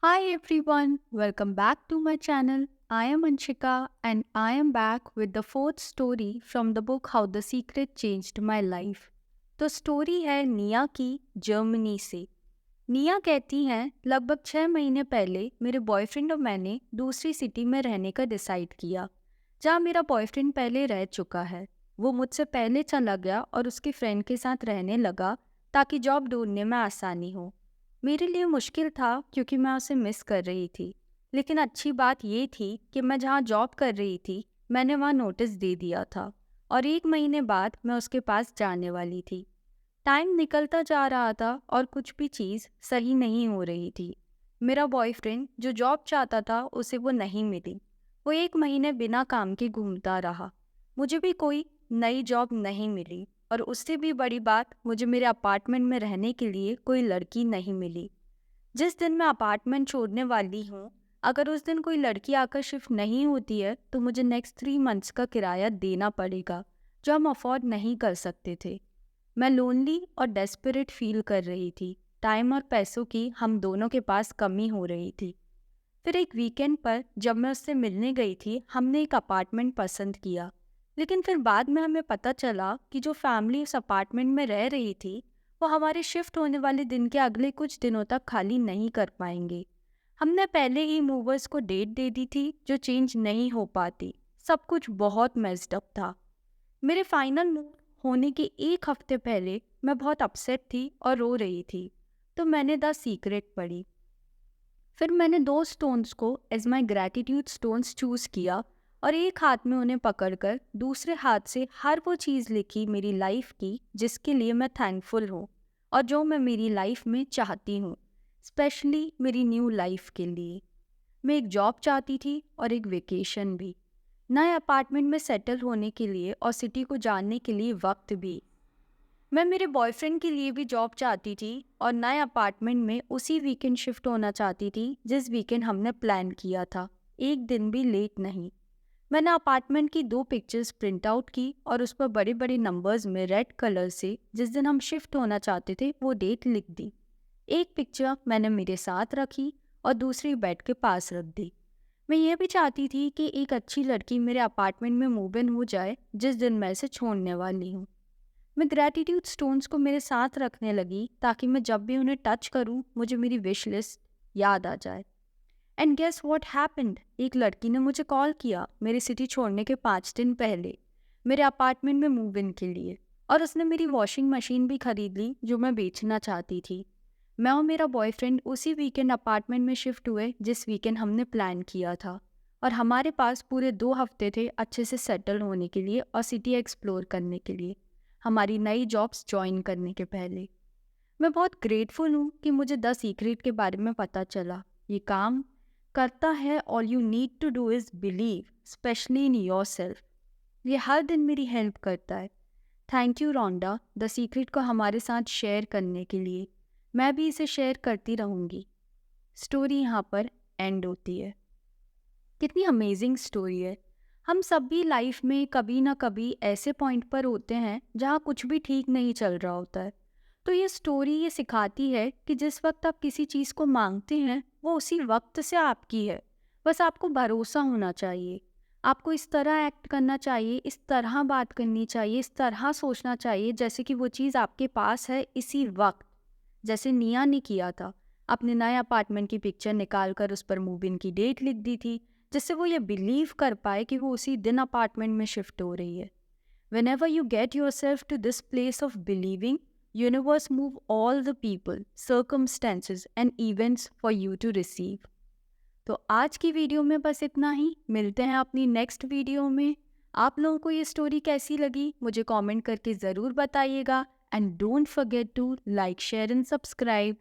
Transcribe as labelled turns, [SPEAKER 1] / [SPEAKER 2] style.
[SPEAKER 1] Hi everyone, welcome back to my channel. I am Anshika and I am back with the fourth story from the book How the Secret Changed My Life. तो story है निया की Germany से। निया कहती हैं लगभग 6 महीने पहले मेरे बॉयफ्रेंड और मैंने दूसरी सिटी में रहने का डिसाइड किया जहाँ मेरा बॉयफ्रेंड पहले रह चुका है। वो मुझसे पहले चला गया और उसकी फ्रेंड के साथ रहने लगा ताकि जॉब ढूंढने में आसानी हो। मेरे लिए मुश्किल था क्योंकि मैं उसे मिस कर रही थी, लेकिन अच्छी बात ये थी कि मैं जहाँ जॉब कर रही थी मैंने वहाँ नोटिस दे दिया था और 1 महीने बाद मैं उसके पास जाने वाली थी। टाइम निकलता जा रहा था और कुछ भी चीज़ सही नहीं हो रही थी। मेरा बॉयफ्रेंड जो जॉब चाहता था उसे वो नहीं मिली। वो 1 महीने बिना काम के घूमता रहा। मुझे भी कोई नई जॉब नहीं मिली और उससे भी बड़ी बात, मुझे मेरे अपार्टमेंट में रहने के लिए कोई लड़की नहीं मिली। जिस दिन मैं अपार्टमेंट छोड़ने वाली हूँ, अगर उस दिन कोई लड़की आकर शिफ्ट नहीं होती है तो मुझे नेक्स्ट 3 मंथ्स का किराया देना पड़ेगा, जो हम अफोर्ड नहीं कर सकते थे। मैं लोनली और डेस्परेट फील कर रही थी। टाइम और पैसों की हम दोनों के पास कमी हो रही थी। फिर एक वीकेंड पर जब मैं उससे मिलने गई थी, हमने एक अपार्टमेंट पसंद किया। लेकिन फिर बाद में हमें पता चला कि जो फैमिली उस अपार्टमेंट में रह रही थी, वो हमारे शिफ्ट होने वाले दिन के अगले कुछ दिनों तक खाली नहीं कर पाएंगे। हमने पहले ही मूवर्स को डेट दे दी थी जो चेंज नहीं हो पाती। सब कुछ बहुत मेस्ड अप था। मेरे फाइनल मूव होने के एक हफ्ते पहले मैं बहुत अपसेट थी और रो रही थी, तो मैंने द सीक्रेट पढ़ी। फिर मैंने 2 स्टोन्स को as my gratitude stones choose किया और एक हाथ में उन्हें पकड़कर दूसरे हाथ से हर वो चीज़ लिखी मेरी लाइफ की जिसके लिए मैं थैंकफुल हूँ और जो मैं मेरी लाइफ में चाहती हूँ, स्पेशली मेरी न्यू लाइफ के लिए। मैं एक जॉब चाहती थी और एक वेकेशन भी, नए अपार्टमेंट में सेटल होने के लिए और सिटी को जानने के लिए वक्त भी। मैं मेरे बॉयफ्रेंड के लिए भी जॉब चाहती थी और नए अपार्टमेंट में उसी वीकेंड शिफ्ट होना चाहती थी जिस वीकेंड हमने प्लान किया था, एक दिन भी लेट नहीं। मैंने अपार्टमेंट की 2 पिक्चर्स प्रिंट आउट की और उस पर बड़े बड़े नंबर्स में रेड कलर से जिस दिन हम शिफ्ट होना चाहते थे वो डेट लिख दी। एक पिक्चर मैंने मेरे साथ रखी और दूसरी बेड के पास रख दी। मैं ये भी चाहती थी कि एक अच्छी लड़की मेरे अपार्टमेंट में मूव इन हो जाए जिस दिन मैं इसे छोड़ने वाली हूँ। मैं ग्रैटिट्यूड स्टोन्स को मेरे साथ रखने लगी ताकि मैं जब भी उन्हें टच करूं मुझे मेरी विश लिस्ट याद आ जाए। एंड गेस व्हाट हैपेंड, एक लड़की ने मुझे कॉल किया मेरी सिटी छोड़ने के 5 दिन पहले मेरे अपार्टमेंट में मूव इन के लिए, और उसने मेरी वॉशिंग मशीन भी खरीद ली जो मैं बेचना चाहती थी। मैं और मेरा बॉयफ्रेंड उसी वीकेंड अपार्टमेंट में शिफ्ट हुए जिस वीकेंड हमने प्लान किया था, और हमारे पास पूरे 2 हफ्ते थे अच्छे से सेटल होने के लिए और सिटी एक्सप्लोर करने के लिए, हमारी नई जॉब्स ज्वाइन करने के पहले। मैं बहुत ग्रेटफुल हूँ कि मुझे द सीक्रेट के बारे में पता चला। ये काम करता है, all you need to do is believe, specially in yourself. ये हर दिन मेरी हेल्प करता है। Thank you Rhonda, the secret को हमारे साथ शेयर करने के लिए। मैं भी इसे शेयर करती रहूँगी। स्टोरी यहाँ पर एंड होती है। कितनी अमेजिंग स्टोरी है। हम सब भी लाइफ में कभी ना कभी ऐसे पॉइंट पर होते हैं जहाँ कुछ भी ठीक नहीं चल रहा होता है। तो ये स्टोरी ये सिखाती है कि जिस वक्त आप किसी चीज़ को मांगते हैं वो उसी वक्त से आपकी है। बस आपको भरोसा होना चाहिए। आपको इस तरह एक्ट करना चाहिए, इस तरह बात करनी चाहिए, इस तरह सोचना चाहिए जैसे कि वो चीज़ आपके पास है इसी वक्त, जैसे निया ने किया था। अपने नए अपार्टमेंट की पिक्चर निकाल कर उस पर मूव इन की डेट लिख दी थी, जिससे वो ये बिलीव कर पाए कि वो उसी दिन अपार्टमेंट में शिफ्ट हो रही है। Whenever you get yourself to this place of believing, universe move all the people, circumstances and events for you to receive. तो आज की वीडियो में बस इतना ही। मिलते हैं अपनी नेक्स्ट वीडियो में। आप लोगों को ये स्टोरी कैसी लगी मुझे कमेंट करके ज़रूर बताइएगा। And don't forget to like, share and subscribe.